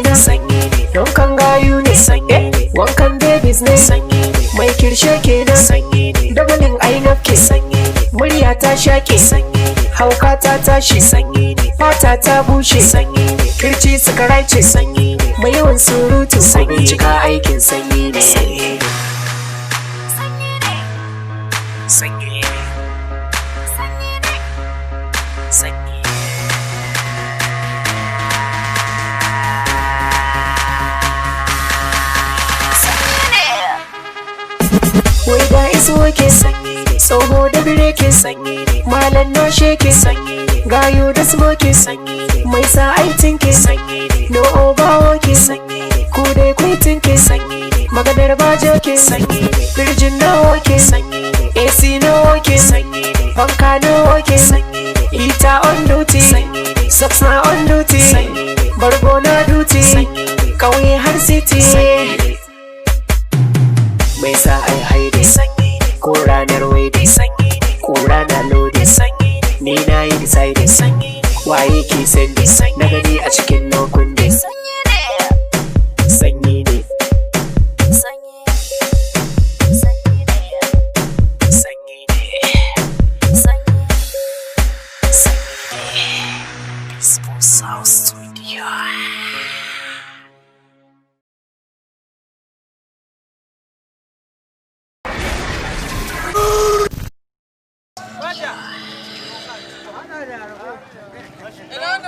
kenan, wankan gayu ne, wankan babies ne, mai kirshe kenan, dabalin ainaf ke, murya ta shaƙe, hauka ta tashi, fata ta bushe, kirci suka race, mai yawan surutu, bincika aikin sanyi ne. Wai da iso ke tsoho da bire ke malan noshe ke gayo da smoke mai sa aitin ke no obawo ke ku dai kwaitin ke magadar bajo ke birjin nawa ke AC nawa ke banka nawa ke ita on duty socks na on duty bargo na duty kauye har city mai sa ai haide ko ranar waide ko rana lode ni na yi decide waye ke sandi na gani a cikin lokunde sanyi ne South Studio. Ina